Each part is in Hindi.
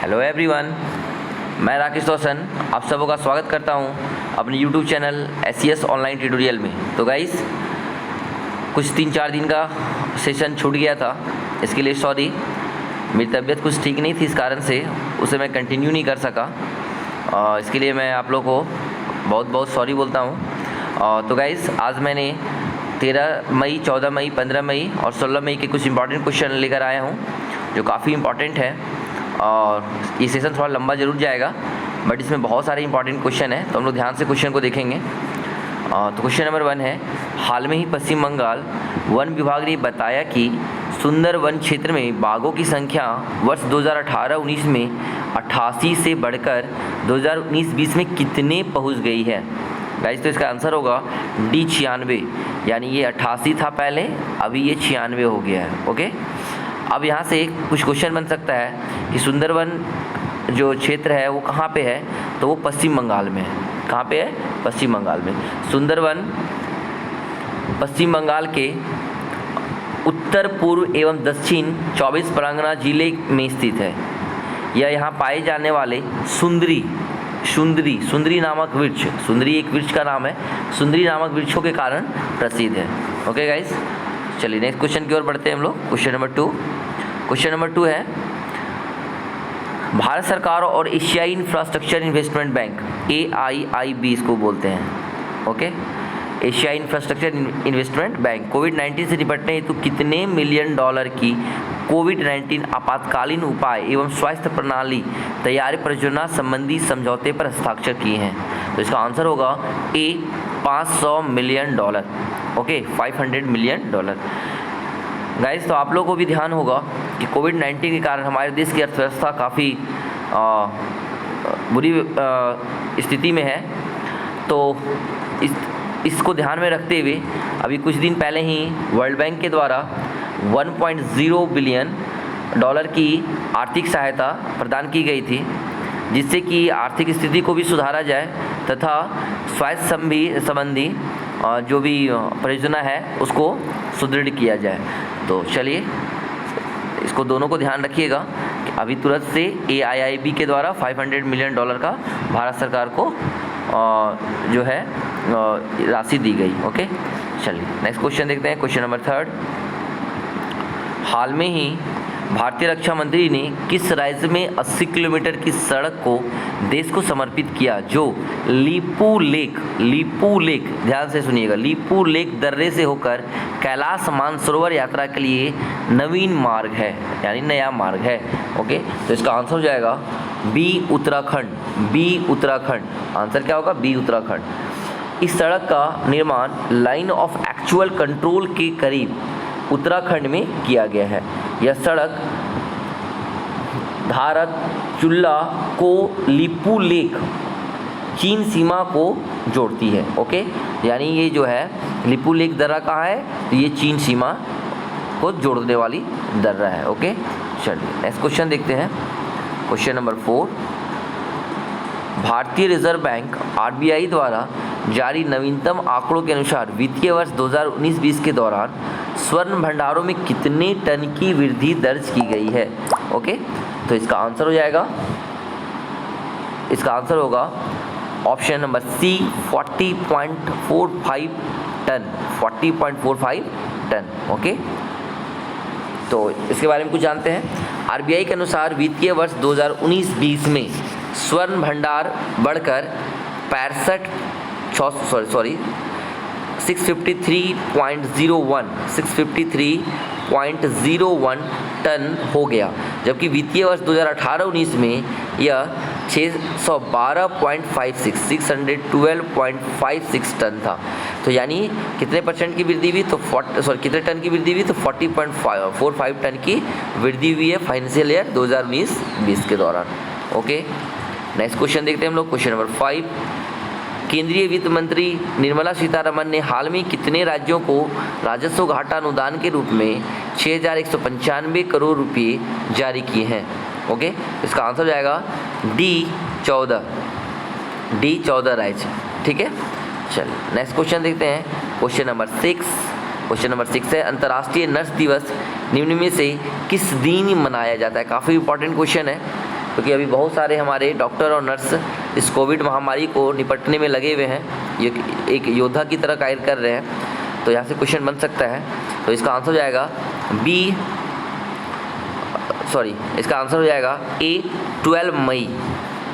हेलो एवरीवन, मैं राकेश रोशन आप सबों का स्वागत करता हूं अपने YouTube channel SES online tutorial में। तो गाइस, कुछ 3-4 दिन का सेशन छूट गया था, इसके लिए सॉरी। मेरी तबीयत कुछ ठीक नहीं थी, इस कारण से उसे मैं कंटिन्यू नहीं कर सका। इसके लिए मैं आप लोगों को बहुत बहुत सॉरी बोलता हूं। तो गाइस, आज मैंने 13 मई, 14 मई, 15 मई और 16 मई के कुछ इंपॉर्टेंट क्वेश्चन लेकर आया हूं जो काफ़ी इंपॉर्टेंट है। और ये सेशन थोड़ा लंबा ज़रूर जाएगा, बट इसमें बहुत सारे इंपॉर्टेंट क्वेश्चन हैं, तो हम लोग ध्यान से क्वेश्चन को देखेंगे। तो क्वेश्चन नंबर 1 है, हाल में ही पश्चिम बंगाल वन विभाग ने बताया कि सुंदर वन क्षेत्र में बाघों की संख्या वर्ष 2018-19 में 88 से बढ़कर 2019-20 में कितने पहुंच गई है। गाइस, तो इसका आंसर होगा D 96, यानी ये 88 था पहले, अभी ये 96 हो गया है। ओके, अब यहाँ से कुछ क्वेश्चन बन सकता है कि सुंदरवन जो क्षेत्र है वो कहाँ पे है, तो वो पश्चिम बंगाल में है। कहाँ पे है? पश्चिम बंगाल में। सुंदरवन पश्चिम बंगाल के उत्तर पूर्व एवं दक्षिण 24 परगना जिले में स्थित है। यह यहाँ पाए जाने वाले सुंदरी नामक वृक्ष, सुंदरी एक वृक्ष का नाम है, सुंदरी नामक वृक्षों के कारण प्रसिद्ध है। ओके गाइस, चलिए नेक्स्ट क्वेश्चन की ओर बढ़ते हैं हम लोग। Question number 2। क्वेश्चन नंबर 2 है, भारत सरकार और एशियाई इंफ्रास्ट्रक्चर इन्वेस्टमेंट बैंक, AIIB इसको बोलते हैं। ओके, एशियाई इंफ्रास्ट्रक्चर इन्वेस्टमेंट बैंक कोविड-19 से निपटने हेतु कितने मिलियन डॉलर की कोविड-19 आपातकालीन उपाय एवं स्वास्थ्य प्रणाली तैयारी परियोजना संबंधी समझौते पर हस्ताक्षर किए हैं। तो इसका आंसर होगा A 500 million dollar. Okay, 500 million dollar. Guys, तो आप लोगों को भी ध्यान होगा कि कोविड-19 के कारण हमारे देश की अर्थव्यवस्था काफ़ी बुरी स्थिति में है। तो इसको ध्यान में रखते हुए अभी कुछ दिन पहले ही वर्ल्ड बैंक के द्वारा 1.0 बिलियन डॉलर की आर्थिक सहायता प्रदान की गई थी, जिससे कि आर्थिक स्थिति को भी सुधारा जाए तथा स्वास्थ्य संबंधी जो भी परियोजना है उसको सुदृढ़ किया जाए। तो चलिए, इसको दोनों को ध्यान रखिएगा कि अभी तुरंत से AIIB के द्वारा 500 मिलियन डॉलर का भारत सरकार को जो है राशि दी गई। ओके, चलिए नेक्स्ट क्वेश्चन देखते हैं। Question number 3। हाल में ही भारतीय रक्षा मंत्री ने किस राज्य में 80 किलोमीटर की सड़क को देश को समर्पित किया, जो लीपू लेक, ध्यान से सुनिएगा, लीपू लेक दर्रे से होकर कैलाश मानसरोवर यात्रा के लिए नवीन मार्ग है, यानी नया मार्ग है। ओके, तो इसका आंसर हो जाएगा B उत्तराखंड। आंसर क्या होगा? B उत्तराखंड। इस सड़क का निर्माण लाइन ऑफ एक्चुअल कंट्रोल के करीब उत्तराखंड में किया गया है। यह सड़क धारक चुल्ला को लीपू लेक चीन सीमा को जोड़ती है। ओके, यानी ये जो है लीपू लेक दर्रा कहाँ है, तो ये चीन सीमा को जोड़ने वाली दर्रा है। ओके, चलिए नेक्स्ट क्वेश्चन देखते हैं। Question number 4। भारतीय रिजर्व बैंक RBI द्वारा जारी नवीनतम आंकड़ों के अनुसार वित्तीय वर्ष 2019-20 के दौरान स्वर्ण भंडारों में कितने टन की वृद्धि दर्ज की गई है। ओके, तो इसका आंसर हो जाएगा, इसका आंसर होगा option number C 40.45 ton, 40.45 ton. Okay, तो इसके बारे में कुछ जानते हैं। RBI के अनुसार वित्तीय वर्ष 2019-20 में स्वर्ण भंडार बढ़कर 653.01 टन हो गया, जबकि वित्तीय वर्ष 2018-19 में यह 612.56 टन था। तो यानी कितने परसेंट की वृद्धि हुई, तो कितने टन की वृद्धि हुई, तो 40.45 टन की वृद्धि हुई है फाइनेंशियल ईयर 2019-20 के दौरान। ओके, नेक्स्ट क्वेश्चन देखते हैं हम लोग। Question number 5। केंद्रीय वित्त मंत्री निर्मला सीतारमण ने हाल में कितने राज्यों को राजस्व घाटा अनुदान के रूप में 6,195 करोड़ रुपये जारी किए हैं। ओके, इसका आंसर हो जाएगा D 14 राज्य। ठीक है, चलिए नेक्स्ट क्वेश्चन देखते हैं। Question number 6। क्वेश्चन नंबर 6 है, अंतर्राष्ट्रीय नर्स दिवस निम्न में से किस दिन मनाया जाता है। काफ़ी इंपॉर्टेंट क्वेश्चन है। क्योंकि अभी बहुत सारे हमारे डॉक्टर और नर्स इस कोविड महामारी को निपटने में लगे हुए हैं, ये एक योद्धा की तरह कार्य कर रहे हैं। तो यहाँ से क्वेश्चन बन सकता है, तो इसका आंसर हो जाएगा इसका आंसर हो जाएगा A 12 मई,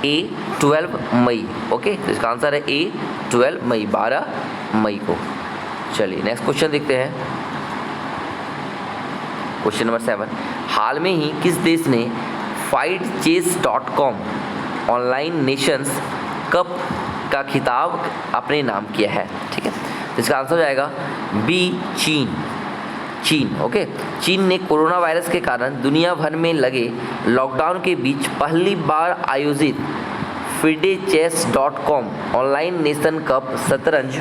A 12 मई। ओके, तो इसका आंसर है A 12 मई, 12 मई को। चलिए नेक्स्ट क्वेश्चन देखते हैं, क्वेश्चन नंबर 7। हाल में ही किस देश ने fightchess.com ऑनलाइन नेशंस कप का खिताब अपने नाम किया है? ठीक है, तो इसका आंसर हो जाएगा B चीन। ओके, चीन ने कोरोना वायरस के कारण दुनिया भर में लगे लॉकडाउन के बीच पहली बार आयोजित fightchess.com ऑनलाइन नेशन कप शतरंज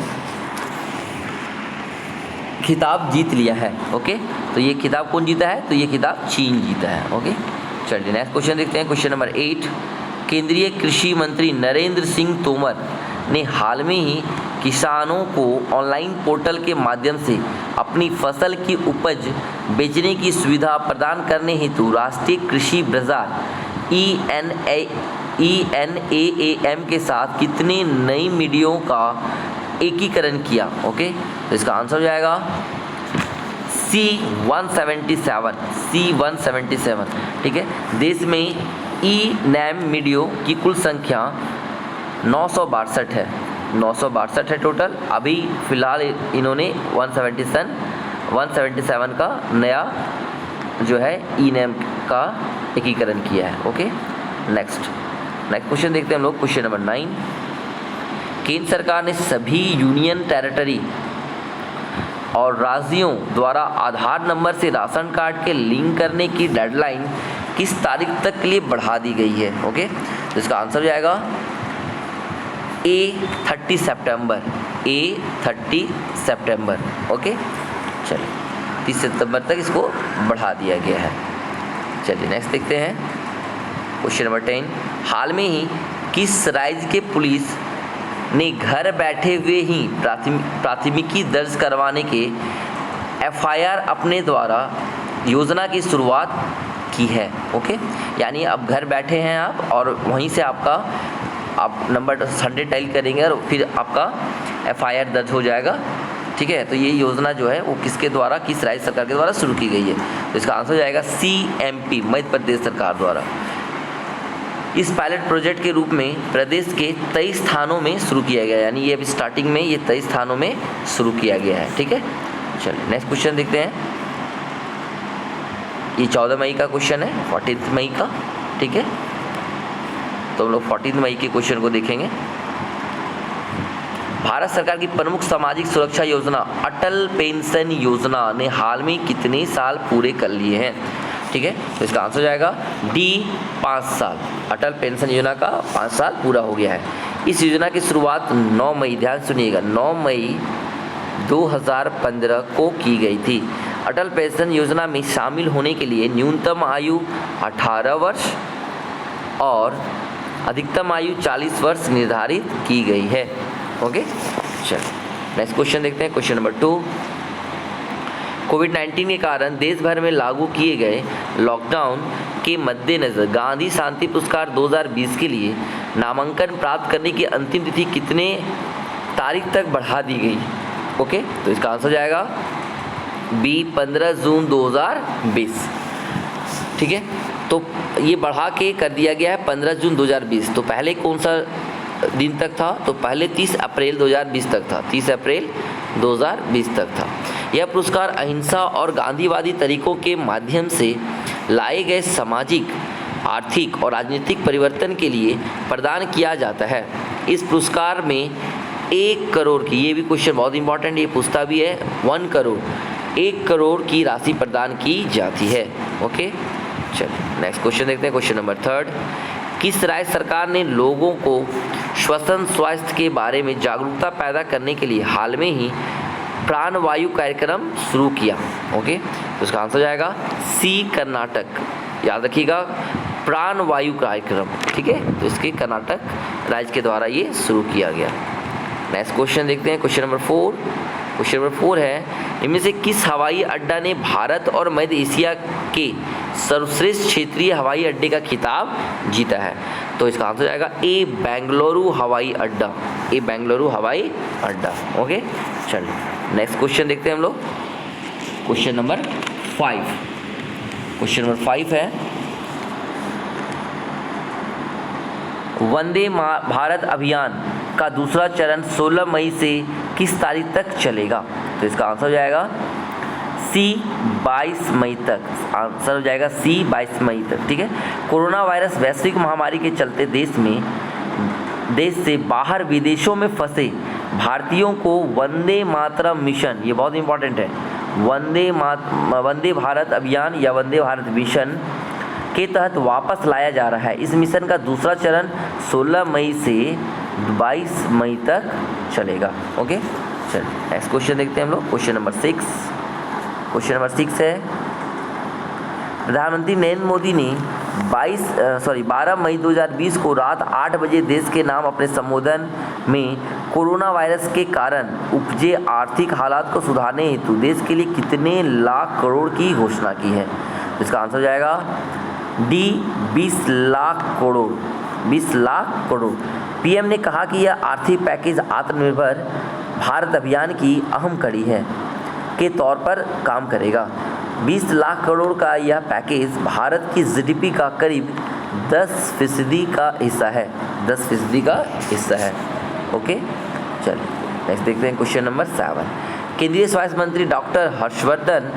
खिताब जीत लिया है। ओके, तो ये खिताब कौन जीता है? तो ये खिताब चीन जीता है। ओके, चलिए नेक्स्ट क्वेश्चन देखते हैं, क्वेश्चन नंबर 8। केंद्रीय कृषि मंत्री नरेंद्र सिंह तोमर ने हाल में ही किसानों को ऑनलाइन पोर्टल के माध्यम से अपनी फसल की उपज बेचने की सुविधा प्रदान करने हेतु राष्ट्रीय कृषि बाजार ENAAM के साथ कितने नई मीडियो का एकीकरण किया? ओके, तो इसका आंसर हो जाएगा C177। ठीक है, देश में ENAM मीडियो की कुल संख्या 962 है, 962 है टोटल। अभी फ़िलहाल इन्होंने 177 का नया जो है ENAM का एकीकरण किया है। ओके, नेक्स्ट क्वेश्चन देखते हैं हम लोग, क्वेश्चन नंबर 9। केंद्र सरकार ने सभी यूनियन टेरिटरी और राज्यों द्वारा आधार नंबर से राशन कार्ड के लिंक करने की डेडलाइन किस तारीख तक के लिए बढ़ा दी गई है? ओके, तो इसका आंसर हो जाएगा A 30 सितंबर। ओके, चलिए 30 सितंबर तक इसको बढ़ा दिया गया है। चलिए नेक्स्ट देखते हैं, क्वेश्चन नंबर 10। हाल में ही किस राज्य के पुलिस ने घर बैठे हुए ही प्राथमिकी दर्ज करवाने के FIR अपने द्वारा योजना की शुरुआत की है? ओके, यानी अब घर बैठे हैं आप और वहीं से आप नंबर 100 डायल करेंगे और फिर आपका FIR दर्ज हो जाएगा। ठीक है, तो ये योजना जो है वो किसके द्वारा, किस राज्य सरकार के द्वारा शुरू की गई है? तो इसका आंसर हो जाएगा CMP, मध्य प्रदेश सरकार द्वारा। इस पायलट प्रोजेक्ट के रूप में प्रदेश के 23 स्थानों में शुरू किया गया, यानी ये अभी स्टार्टिंग में ये 23 स्थानों में शुरू किया गया है। ठीक है, चलिए नेक्स्ट क्वेश्चन देखते हैं, ये 14 मई का क्वेश्चन है, 14 मई का। ठीक है, तो हम लोग 14 मई के क्वेश्चन को देखेंगे। भारत सरकार की प्रमुख सामाजिक सुरक्षा योजना अटल पेंशन योजना ने हाल में कितने साल पूरे कर लिए हैं? ठीक है, तो इसका आंसर हो जाएगा D 5 साल। अटल पेंशन योजना का 5 साल पूरा हो गया है। इस योजना की शुरुआत 9 मई, ध्यान सुनिएगा, 9 मई 2015 को की गई थी। अटल पेंशन योजना में शामिल होने के लिए न्यूनतम आयु 18 वर्ष और अधिकतम आयु 40 वर्ष निर्धारित की गई है। ओके, चलो नेक्स्ट क्वेश्चन देखते हैं, क्वेश्चन नंबर 2। कोविड-19 के कारण देश भर में लागू किए गए लॉकडाउन के मद्देनज़र गांधी शांति पुरस्कार 2020 के लिए नामांकन प्राप्त करने की अंतिम तिथि कितने तारीख तक बढ़ा दी गई? ओके, तो इसका आंसर जाएगा B 15 जून 2020। ठीक है, तो ये बढ़ा के कर दिया गया है 15 जून 2020। तो पहले कौन सा दिन तक था? तो पहले 30 अप्रैल 2020 तक था, 30 अप्रैल 2020 तक था। यह पुरस्कार अहिंसा और गांधीवादी तरीकों के माध्यम से लाए गए सामाजिक, आर्थिक और राजनीतिक परिवर्तन के लिए प्रदान किया जाता है। इस पुरस्कार में 1 करोड़ की, ये भी क्वेश्चन बहुत इंपॉर्टेंट, ये पूछता भी है, 1 करोड़ की राशि प्रदान की जाती है। ओके, चलिए नेक्स्ट क्वेश्चन देखते हैं, क्वेश्चन नंबर 3। किस राज्य सरकार ने लोगों को श्वसन स्वास्थ्य के बारे में जागरूकता पैदा करने के लिए हाल में ही प्राणवायु कार्यक्रम शुरू किया? ओके, तो इसका आंसर जाएगा C कर्नाटक। याद रखिएगा, प्राणवायु कार्यक्रम। ठीक है, तो इसके कर्नाटक राज्य के द्वारा ये शुरू किया गया। नेक्स्ट क्वेश्चन देखते हैं, क्वेश्चन नंबर 4। क्वेश्चन नंबर 4 है, इनमें से किस हवाई अड्डा ने भारत और मध्य एशिया के सर्वश्रेष्ठ क्षेत्रीय हवाई अड्डे का खिताब जीता है? तो इसका आंसर जाएगा ए बेंगलुरु हवाई अड्डा, ए बेंगलुरु हवाई अड्डा। ओके, चलिए नेक्स्ट क्वेश्चन देखते हैं हम लोग। क्वेश्चन नंबर 5, क्वेश्चन नंबर 5 है वंदे भारत अभियान का दूसरा चरण 16 मई से किस तारीख तक चलेगा? तो इसका आंसर हो जाएगा सी 22 मई तक, आंसर हो जाएगा सी 22 मई तक। ठीक है, कोरोना वायरस वैश्विक महामारी के चलते देश से बाहर विदेशों में फंसे भारतीयों को वंदे मातरम मिशन, ये बहुत इंपॉर्टेंट है, वंदे भारत अभियान या वंदे भारत मिशन के तहत वापस लाया जा रहा है। इस मिशन का दूसरा चरण 16 मई से 22 मई तक चलेगा। ओके, चलिए नेक्स्ट क्वेश्चन देखते हैं हम लोग। क्वेश्चन नंबर 6, क्वेश्चन नंबर 6 है प्रधानमंत्री नरेंद्र मोदी ने 12 मई 2020 को रात 8 बजे देश के नाम अपने संबोधन में कोरोना वायरस के कारण उपजे आर्थिक हालात को सुधारने हेतु देश के लिए कितने लाख करोड़ की घोषणा की है? इसका आंसर हो जाएगा डी 20 लाख करोड़, 20 लाख करोड़। पीएम ने कहा कि यह आर्थिक पैकेज आत्मनिर्भर भारत अभियान की अहम कड़ी है के तौर पर काम करेगा। 20 लाख करोड़ का यह पैकेज भारत की जीडीपी का करीब 10% का हिस्सा है, 10% का हिस्सा है। ओके, चलिए नेक्स्ट देखते हैं क्वेश्चन नंबर 7। केंद्रीय स्वास्थ्य मंत्री डॉक्टर हर्षवर्धन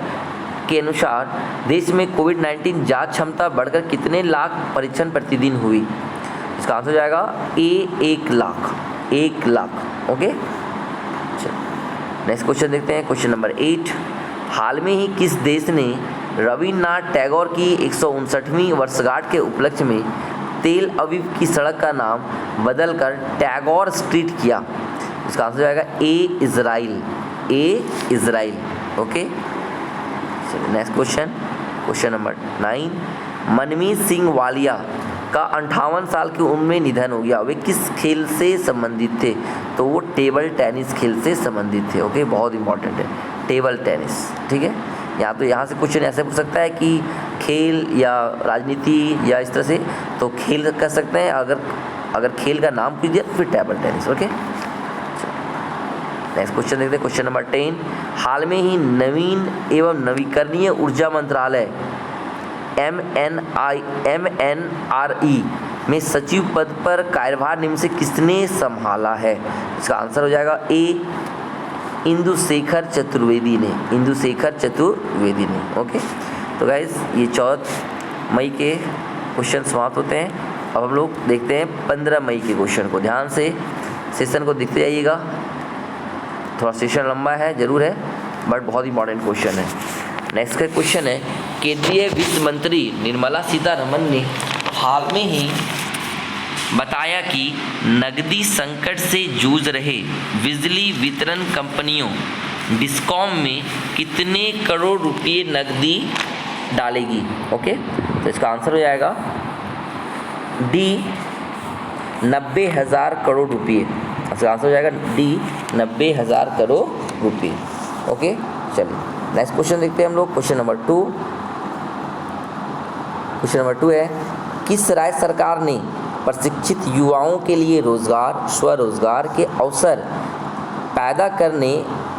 के अनुसार देश में कोविड-19 जांच क्षमता बढ़कर कितने लाख परीक्षण प्रतिदिन हुई? इसका आंसर हो जाएगा ए 1 lakh, 1 lakh. Okay, next question देखते हैं। क्वेश्चन नंबर 8, हाल में ही किस देश ने रविन्द्रनाथ टैगोर की 159वीं वर्षगांठ के उपलक्ष्य में तेल अवीव की सड़क का नाम बदलकर टैगोर स्ट्रीट किया? इसका आंसर हो जाएगा A Israel, A Israel. Okay, next question, question number 9, Manmeet Singh Walia का 58 साल की उम्र में निधन हो गया। वे किस खेल से संबंधित थे? तो वो टेबल टेनिस खेल से संबंधित थे। ओके, बहुत इंपॉर्टेंट है टेबल टेनिस। ठीक है, यहाँ से क्वेश्चन ऐसे पूछ सकता है कि खेल या राजनीति या इस तरह से, तो खेल कर सकते हैं, अगर खेल का नाम कीजिए तो फिर table tennis. Okay, next question देखते हैं। क्वेश्चन नंबर 10, हाल में ही नवीन एवं नवीकरणीय ऊर्जा मंत्रालय MNRE में सचिव पद पर कार्यभार निम्न से किसने संभाला है? इसका आंसर हो जाएगा ए इंदुशेखर चतुर्वेदी ने, इंदुशेखर चतुर्वेदी ने। ओके, तो गाइस ये 14 मई के क्वेश्चन समाप्त होते हैं। अब हम लोग देखते हैं 15 मई के क्वेश्चन को। ध्यान से सेशन को देखते जाइएगा, थोड़ा सेशन लंबा है जरूर है, बट बहुत इंपॉर्टेंट क्वेश्चन है। नेक्स्ट का क्वेश्चन है, केंद्रीय वित्त मंत्री निर्मला सीतारमन ने हाल में ही बताया कि नकदी संकट से जूझ रहे बिजली वितरण कंपनियों डिस्कॉम में कितने करोड़ रुपए नकदी डालेगी? ओके, तो इसका आंसर हो जाएगा डी 90,000 करोड़ रुपये। इसका आंसर हो जाएगा डी 90,000 करोड़ रुपये। ओके, चलिए नेक्स्ट क्वेश्चन देखते हैं हम लोग। क्वेश्चन नंबर 2, क्वेश्चन नंबर 2 है, किस राज्य सरकार ने प्रशिक्षित युवाओं के लिए रोजगार, स्वरोजगार के अवसर पैदा करने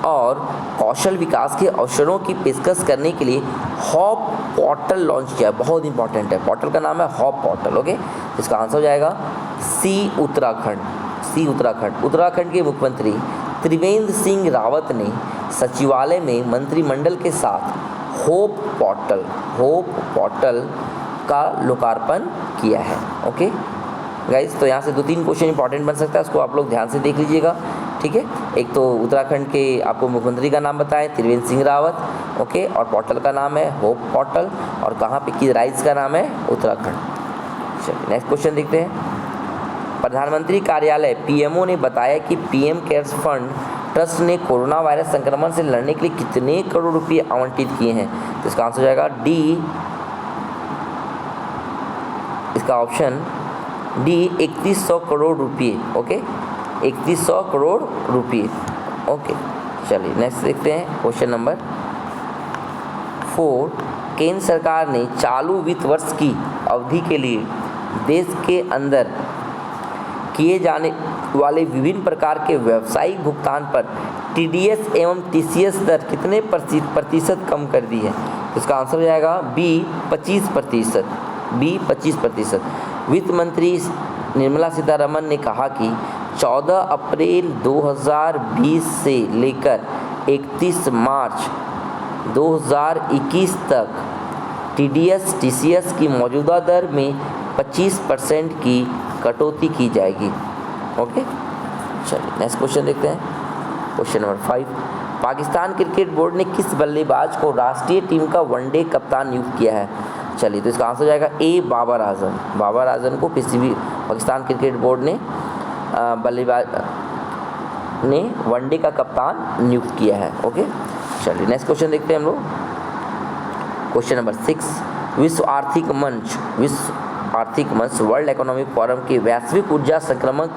और कौशल विकास के अवसरों की पेशकश करने के लिए हॉप पोर्टल लॉन्च किया? बहुत इंपॉर्टेंट है, पोर्टल का नाम है हॉप पोर्टल। ओके, इसका आंसर हो जाएगा सी उत्तराखंड, सी उत्तराखंड। उत्तराखंड के मुख्यमंत्री त्रिवेंद्र सिंह रावत ने सचिवालय में मंत्रिमंडल के साथ होप पोर्टल का लोकार्पण किया है। ओके गाइस, तो यहाँ से 2-3 क्वेश्चन इंपॉर्टेंट बन सकता है, उसको आप लोग ध्यान से देख लीजिएगा। ठीक है, एक तो उत्तराखंड के आपको मुख्यमंत्री का नाम बताएं, त्रिवेंद्र सिंह रावत। ओके, और पोर्टल का नाम है होप पोर्टल, और कहाँ पे किस राज्य का नाम है? उत्तराखंड। चलिए नेक्स्ट क्वेश्चन देखते हैं। प्रधानमंत्री कार्यालय पीएमओ ने बताया कि पीएम केयर्स फंड ट्रस्ट ने कोरोना वायरस संक्रमण से लड़ने के लिए कितने करोड़ रुपए आवंटित किए हैं? तो इसका आंसर हो जाएगा डी, इसका ऑप्शन डी 3100 करोड़ रुपये। ओके, 3100 करोड़ रुपये। ओके, चलिए नेक्स्ट देखते हैं। क्वेश्चन नंबर 4, केंद्र सरकार ने चालू वित्त वर्ष की अवधि के लिए देश के अंदर किए जाने वाले विभिन्न प्रकार के व्यावसायिक भुगतान पर टीडीएस एवं टीसीएस दर कितने प्रतिशत कम कर दी है? तो इसका आंसर हो जाएगा बी 25%। बी 25%। वित्त मंत्री निर्मला सीतारमण ने कहा कि 14 अप्रैल 2020 से लेकर 31 मार्च 2021 तक टीडीएस टीसीएस की मौजूदा दर में 25% की कटौती की जाएगी। ओके, चलिए नेक्स्ट क्वेश्चन देखते हैं। Question number 5, Pakistan cricket board ने किस बल्लेबाज को राष्ट्रीय टीम का वनडे कप्तान नियुक्त किया है? चलिए, तो इसका आंसर हो जाएगा ए बाबर आजम। बाबर आजम को पाकिस्तान क्रिकेट बोर्ड ने बल्लेबाज ने वनडे का कप्तान नियुक्त किया है। ओके, चलिए नेक्स्ट क्वेश्चन देखते हैं हम लोग। क्वेश्चन नंबर 6, विश्व आर्थिक मंच वर्ल्ड इकोनॉमिक फोरम के वैश्विक ऊर्जा संक्रमण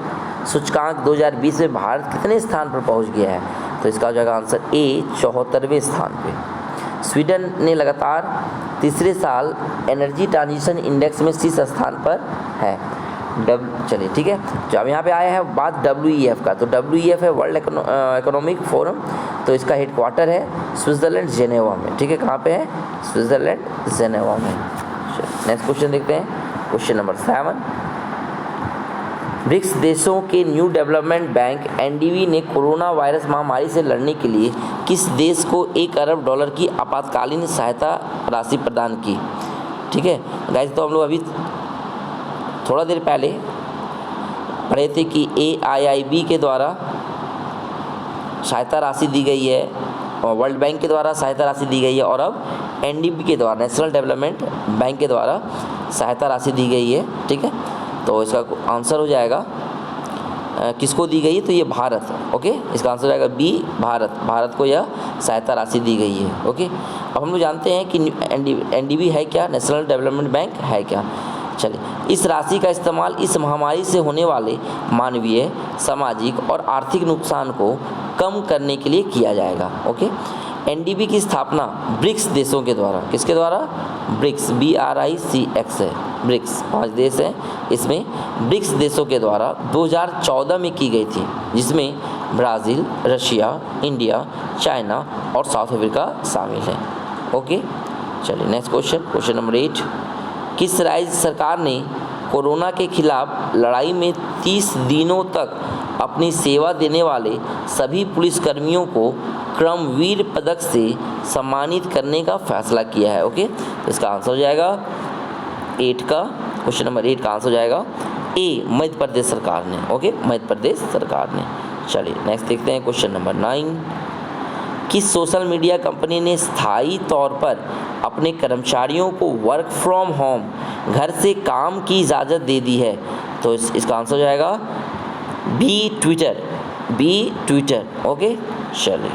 सूचकांक 2020 में भारत कितने स्थान पर पहुंच गया है? तो इसका हो जाएगा आंसर ए 74वें स्थान पे। स्वीडन ने लगातार तीसरे साल एनर्जी ट्रांजिशन इंडेक्स में शीर्ष स्थान पर है। चलिए ठीक है, जब यहाँ पे आया है बात WEF का, तो WEF है वर्ल्ड इकोनॉमिक फोरम, तो इसका हेडक्वार्टर है स्विट्ज़रलैंड जेनेवा में। ठीक है, कहाँ पे है? स्विट्ज़रलैंड जेनेवा में। नेक्स्ट क्वेश्चन देखते हैं। क्वेश्चन नंबर 7, ब्रिक्स देशों के न्यू डेवलपमेंट बैंक NDB ने कोरोना वायरस महामारी से लड़ने के लिए किस देश को $1 अरब की आपातकालीन सहायता राशि प्रदान की? ठीक है गाइस, तो हम लोग अभी थोड़ा देर पहले पढ़े थे कि AIIB के द्वारा सहायता राशि दी गई है और वर्ल्ड बैंक के द्वारा सहायता राशि दी गई है, और अब NDB के द्वारा, नेशनल डेवलपमेंट बैंक के द्वारा सहायता राशि दी गई है। ठीक है, तो इसका आंसर हो जाएगा किसको दी गई है? तो ये भारत। ओके, इसका आंसर हो जाएगा बी भारत को यह सहायता राशि दी गई है। ओके, अब हम लोग जानते हैं कि NDB है क्या, नेशनल डेवलपमेंट बैंक है क्या। चलिए, इस राशि का इस्तेमाल इस महामारी से होने वाले मानवीय, सामाजिक और आर्थिक नुकसान को कम करने के लिए किया जाएगा। ओके, NDB की स्थापना ब्रिक्स देशों के द्वारा, किसके द्वारा? ब्रिक्स, BRICS है, ब्रिक्स 5 देश हैं, इसमें ब्रिक्स देशों के द्वारा 2014 में की गई थी, जिसमें ब्राज़ील, रशिया, इंडिया, चाइना और साउथ अफ्रीका शामिल है। ओके, चलिए नेक्स्ट क्वेश्चन नंबर 8, किस राज्य सरकार ने कोरोना के खिलाफ लड़ाई में 30 दिनों तक अपनी सेवा देने वाले सभी पुलिसकर्मियों को क्रमवीर पदक से सम्मानित करने का फैसला किया है? ओके, तो इसका आंसर हो जाएगा क्वेश्चन नंबर 8 का आंसर हो जाएगा ए मध्य प्रदेश सरकार ने। ओके, मध्य प्रदेश सरकार ने। चलिए नेक्स्ट देखते हैं क्वेश्चन नंबर 9, किस सोशल मीडिया कंपनी ने स्थायी तौर पर अपने कर्मचारियों को वर्क फ्रॉम होम, घर से काम की इजाज़त दे दी है? तो इसका आंसर हो जाएगा बी ट्विटर। ओके, चलिए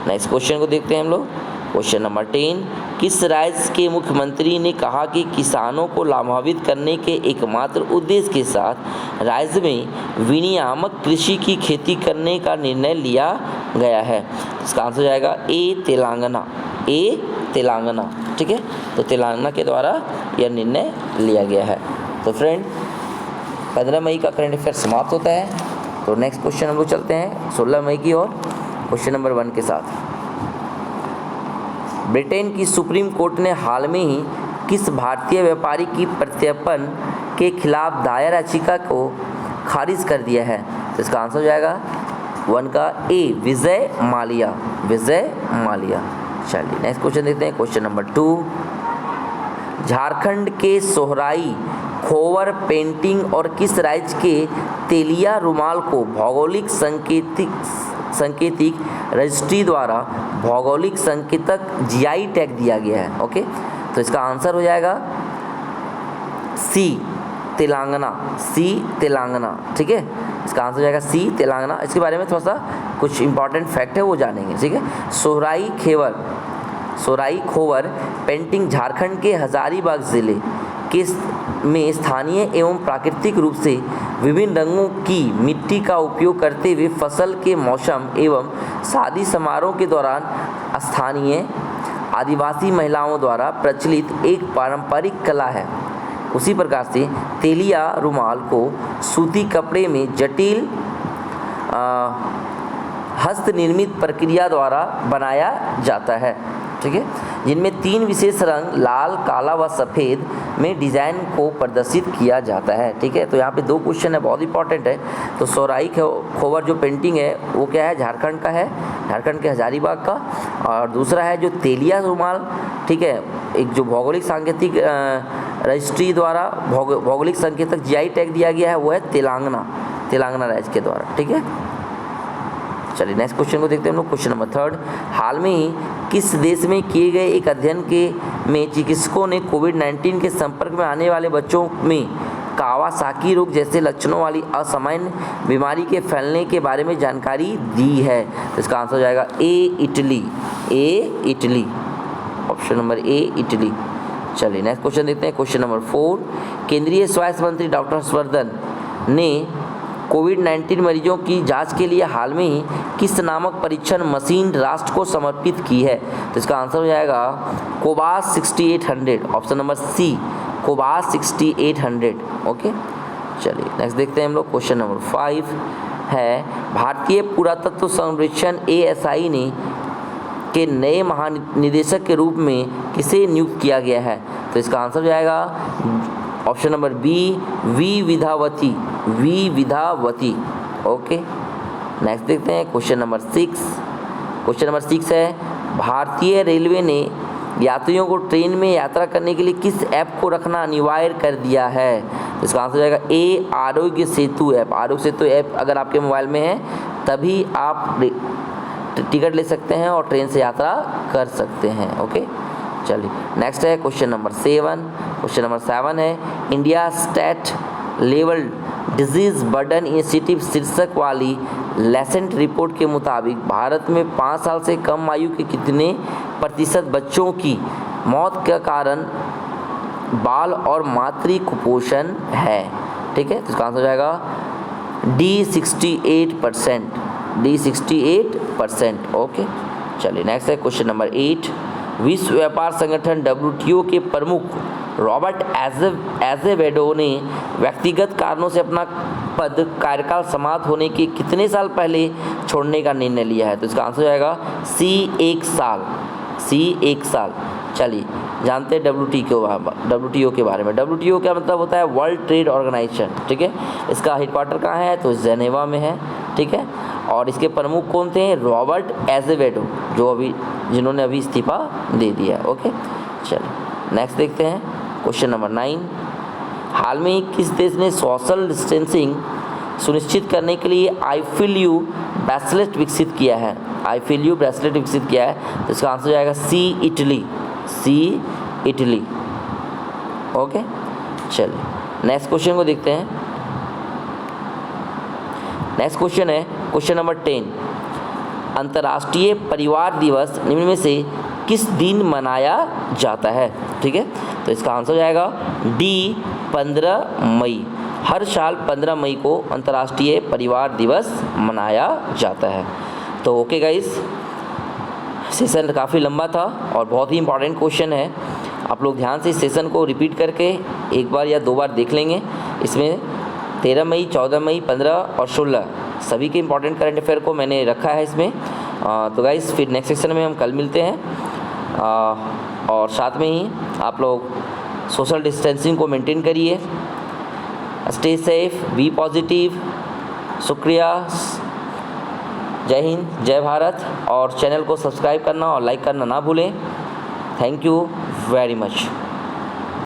नेक्स्ट क्वेश्चन को देखते हैं हम लोग। क्वेश्चन नंबर 10, किस राज्य के मुख्यमंत्री ने कहा कि किसानों को लाभान्वित करने के एकमात्र उद्देश्य के साथ राज्य में विनियामक कृषि की खेती करने का निर्णय लिया गया है? इसका आंसर हो जाएगा ए तेलंगाना। ठीक है, तो तेलंगाना के द्वारा यह निर्णय लिया गया है। तो फ्रेंड, 15 मई का करंट अफेयर समाप्त होता है। तो नेक्स्ट क्वेश्चन हम लोग चलते हैं 16 मई की ओर, क्वेश्चन नंबर 1 के साथ। ब्रिटेन की सुप्रीम कोर्ट ने हाल में ही किस भारतीय व्यापारी की प्रत्यर्पण के खिलाफ दायर याचिका को खारिज कर दिया है? तो इसका आंसर हो जाएगा 1 का ए विजय माल्या। चलिए नेक्स्ट क्वेश्चन देखते हैं। क्वेश्चन नंबर 2, झारखंड के सोहराई खोवर पेंटिंग और किस राज्य के तेलिया रुमाल को भौगोलिक सांकेतिक रजिस्ट्री द्वारा भौगोलिक संकेतक GI टैग दिया गया है? ओके, तो इसका आंसर हो जाएगा सी तेलंगाना। ठीक है, इसका आंसर हो जाएगा सी तेलंगाना। इसके बारे में थोड़ा सा कुछ इंपॉर्टेंट फैक्ट है वो जानेंगे। ठीक है, सोहराई खोवर पेंटिंग झारखंड के हजारीबाग जिले में स्थानीय एवं प्राकृतिक रूप से विभिन्न रंगों की मिट्टी का उपयोग करते हुए फसल के मौसम एवं शादी समारोह के दौरान स्थानीय आदिवासी महिलाओं द्वारा प्रचलित एक पारंपरिक कला है। उसी प्रकार से तेलिया रुमाल को सूती कपड़े में जटिल हस्त निर्मित प्रक्रिया द्वारा बनाया जाता है, ठीक है, जिनमें 3 विशेष रंग लाल, काला व सफ़ेद में डिज़ाइन को प्रदर्शित किया जाता है, ठीक है। तो यहाँ पे 2 क्वेश्चन है, बहुत इंपॉर्टेंट है। तो सोहराई खोवर जो पेंटिंग है वो क्या है, झारखंड का है, झारखंड के हजारीबाग का। और दूसरा है जो तेलिया रुमाल, ठीक है, एक जो भौगोलिक सांकेतिक रजिस्ट्री द्वारा भौगोलिक संकेतक GI टैग दिया गया है वो है तेलंगाना राज्य के द्वारा, ठीक है। चलिए नेक्स्ट क्वेश्चन को देखते हैं हम लोग। क्वेश्चन नंबर 3, हाल में ही किस देश में किए गए एक अध्ययन में चिकित्सकों ने कोविड-19 के संपर्क में आने वाले बच्चों में कावासाकी रोग जैसे लक्षणों वाली असामान्य बीमारी के फैलने के बारे में जानकारी दी है? तो इसका आंसर हो जाएगा Italy, option number A Italy. चलिए नेक्स्ट क्वेश्चन देखते हैं। क्वेश्चन नंबर 4, केंद्रीय स्वास्थ्य मंत्री डॉक्टर हर्षवर्धन ने कोविड-19 मरीजों की जांच के लिए हाल में ही किस नामक परीक्षण मशीन राष्ट्र को समर्पित की है? तो इसका आंसर हो जाएगा कोबास 6800, ऑप्शन नंबर सी, कोबास 6800। ओके, चलिए नेक्स्ट देखते हैं हम लोग। क्वेश्चन नंबर 5 है, भारतीय पुरातत्व सर्वेक्षण ASI ने के नए महानिदेशक के रूप में किसे नियुक्त किया गया है? तो इसका आंसर हो जाएगा option number B, B Vidhavati. Okay, next देखते हैं। क्वेश्चन नंबर 6 है, भारतीय रेलवे ने यात्रियों को ट्रेन में यात्रा करने के लिए किस ऐप को रखना अनिवार्य कर दिया है? तो इसका आंसर हो जाएगा ए, आरोग्य सेतु ऐप। आरोग्य सेतु ऐप अगर आपके मोबाइल में है तभी आप टिकट ले सकते हैं और ट्रेन से यात्रा कर सकते हैं। ओके, चलिए नेक्स्ट है क्वेश्चन नंबर 7। क्वेश्चन नंबर 7 है, India state level disease burden initiative शीर्षक वाली लेसेंट रिपोर्ट के मुताबिक भारत में 5 साल से कम आयु के कितने प्रतिशत बच्चों की मौत का कारण बाल और मातृ कुपोषण है? ठीक है, तो इसका आंसर हो जाएगा डी 68%। ओके, चलिए नेक्स्ट है क्वेश्चन नंबर 8। विश्व व्यापार संगठन WTO के प्रमुख रॉबर्ट एजेवेडो ने व्यक्तिगत कारणों से अपना कार्यकाल समाप्त होने के कितने साल पहले छोड़ने का निर्णय लिया है? तो इसका आंसर हो जाएगा सी 1 साल। चलिए जानते हैं WTO के बारे में। WTO क्या मतलब होता है? वर्ल्ड ट्रेड ऑर्गेनाइजेशन, ठीक है। इसका हेडक्वार्टर कहाँ है? तो जेनेवा में है, ठीक है। और इसके प्रमुख कौन थे? रॉबर्ट एजेवेडो, जिन्होंने अभी इस्तीफा दे दिया। ओके, चलिए नेक्स्ट देखते हैं क्वेश्चन नंबर 9। हाल में ही किस देश ने सोशल डिस्टेंसिंग सुनिश्चित करने के लिए आई फील यू ब्रेसलेट विकसित किया है? तो इसका आंसर हो जाएगा सी, इटली। ओके, चलिए नेक्स्ट क्वेश्चन को देखते हैं। नेक्स्ट क्वेश्चन है क्वेश्चन नंबर 10। अंतर्राष्ट्रीय परिवार दिवस निम्न में से किस दिन मनाया जाता है? ठीक है, तो इसका आंसर हो जाएगा डी 15 मई। हर साल 15 मई को अंतर्राष्ट्रीय परिवार दिवस मनाया जाता है। तो ओके गाइस, सेशन काफ़ी लंबा था और बहुत ही इंपॉर्टेंट क्वेश्चन है। आप लोग ध्यान से इस सेशन को रिपीट करके एक बार या 2 बार देख लेंगे। इसमें 13 मई, 14 मई, 15 और 16 सभी के इंपॉर्टेंट करंट अफेयर को मैंने रखा है इसमें। तो गाइस फिर नेक्स्ट सेशन में हम कल मिलते हैं। और साथ में ही आप लोग सोशल डिस्टेंसिंग को मेंटेन करिए। Stay safe, be positive. शुक्रिया, जय हिंद, जय भारत। और चैनल को सब्सक्राइब करना और लाइक करना ना भूलें। Thank you very much.